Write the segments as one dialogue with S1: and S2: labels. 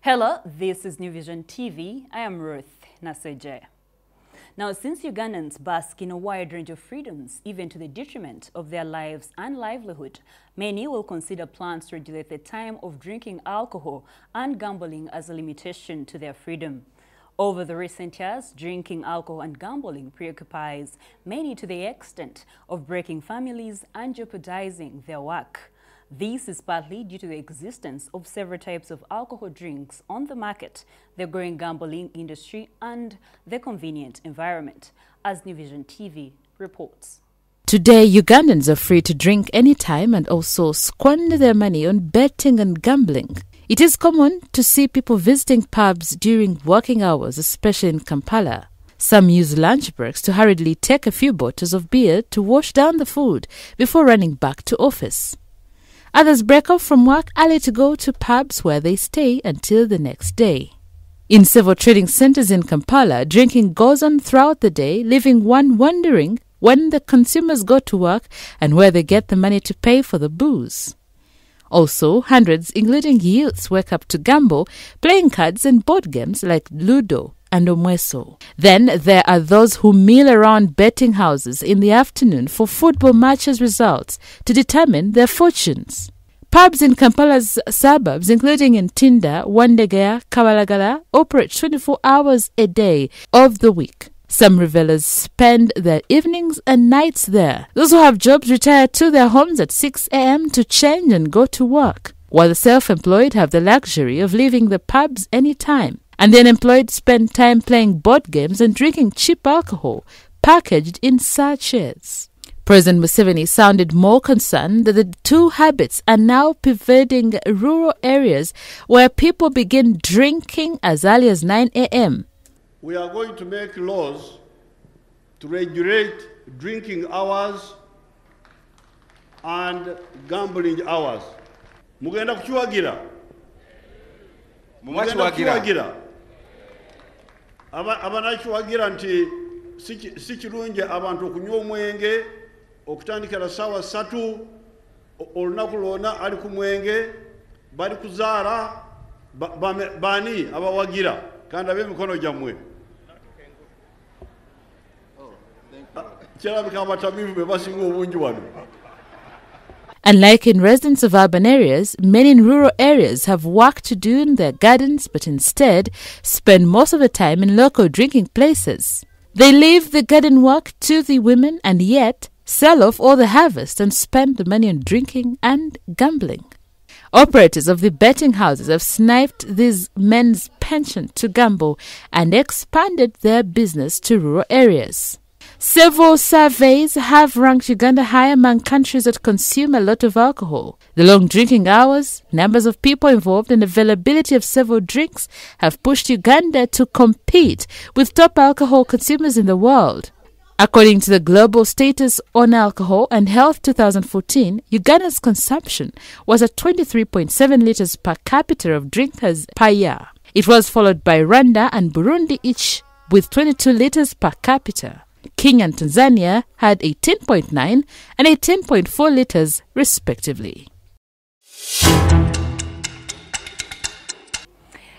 S1: Hello, this is New Vision TV. I am Ruth Naseje. Now, since Ugandans bask in a wide range of freedoms, even to the detriment of their lives and livelihood, many will consider plans to regulate the time of drinking alcohol and gambling as a limitation to their freedom. Over the recent years, drinking alcohol and gambling preoccupies many to the extent of breaking families and jeopardizing their work. This is partly due to the existence of several types of alcohol drinks on the market, the growing gambling industry, and the convenient environment, as New Vision TV reports.
S2: Today, Ugandans are free to drink anytime and also squander their money on betting and gambling. It is common to see people visiting pubs during working hours, especially in Kampala. Some use lunch breaks to hurriedly take a few bottles of beer to wash down the food before running back to office. Others break off from work early to go to pubs where they stay until the next day. In several trading centers in Kampala, drinking goes on throughout the day, leaving one wondering when the consumers go to work and where they get the money to pay for the booze. Also, hundreds, including youths, wake up to gamble, playing cards and board games like Ludo and Omweso. Then there are those who meal around betting houses in the afternoon for football matches results to determine their fortunes. Pubs in Kampala's suburbs, including in Tinda, Wandegea, Kabalagala, operate 24 hours a day of the week. Some revelers spend their evenings and nights there. Those who have jobs retire to their homes at 6 a.m. to change and go to work, while the self-employed have the luxury of leaving the pubs anytime. And the unemployed spend time playing board games and drinking cheap alcohol packaged in sachets. President Museveni sounded more concerned that the two habits are now pervading rural areas where people begin drinking as early as 9 a.m.
S3: We are going to make laws to regulate drinking hours and gambling hours. Mugenda kukiwagira. Abanakiwagira nti si kirungi abantu okunywa omwenge okutandikira ssaawa 3 olunaku lwonna ali ku mwenge bali kuzaala bani abawagira kandi ab'emikono gyammwe kirabika abatamiivu be basinga obungi wano.
S2: Unlike in residents of urban areas, many in rural areas have work to do in their gardens but instead spend most of the time in local drinking places. They leave the garden work to the women and yet sell off all the harvest and spend the money on drinking and gambling. Operators of the betting houses have sniped these men's pension to gamble and expanded their business to rural areas. Several surveys have ranked Uganda high among countries that consume a lot of alcohol. The long drinking hours, numbers of people involved, and availability of several drinks have pushed Uganda to compete with top alcohol consumers in the world. According to the Global Status on Alcohol and Health 2014, Uganda's consumption was at 23.7 liters per capita of drinkers per year. It was followed by Rwanda and Burundi, each with 22 liters per capita. Kenya and Tanzania had 18.9 and 18.4 liters respectively.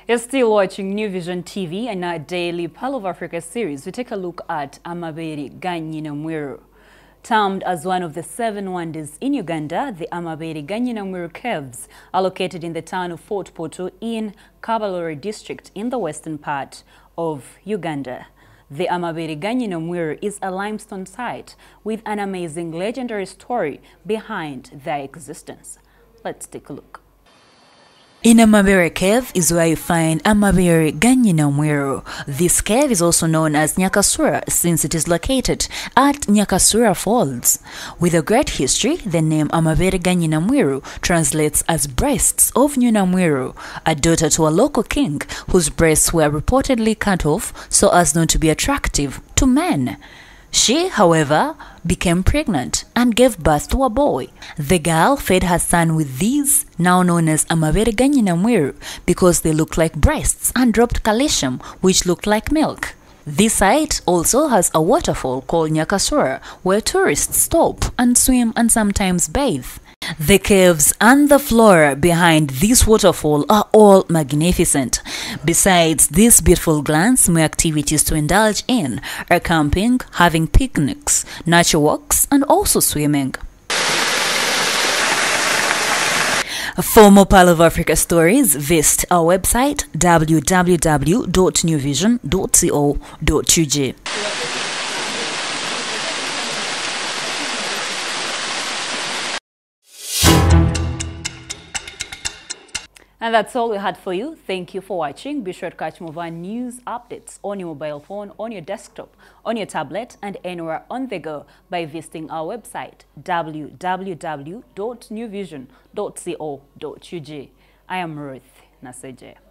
S1: You're still watching New Vision TV and our daily Pearl of Africa series. We take a look at Amabere Ganyina Mwiru. Termed as one of the 7 wonders in Uganda, the Amabere Ganyina Mwiru caves are located in the town of Fort Portal in Kabalore district in the western part of Uganda. The Amabere Ganyina Mwiru is a limestone site with an amazing legendary story behind their existence. Let's take a look.
S4: In Amabere Cave is where you find Amabere Ganyina Mwiru. This cave is also known as Nyakasura since it is located at Nyakasura Falls. With a great history, the name Amabere Ganyina Mwiru translates as breasts of Nyina Mwiru, a daughter to a local king whose breasts were reportedly cut off so as not to be attractive to men. She, however, became pregnant and gave birth to a boy. The girl fed her son with these, now known as Amabere Ganyina Mwiru, because they looked like breasts, and dropped calcium, which looked like milk. This site also has a waterfall called Nyakasura, where tourists stop and swim and sometimes bathe. The caves and the flora behind this waterfall are all magnificent. Besides these beautiful glens, more activities to indulge in are camping, having picnics, nature walks, and also swimming. For more Pearl of Africa stories, visit our website www.newvision.co.ug.
S1: And that's all we had for you. Thank you for watching. Be sure to catch more of our news updates on your mobile phone, on your desktop, on your tablet, and anywhere on the go by visiting our website www.newvision.co.ug. I am Ruth Naseje.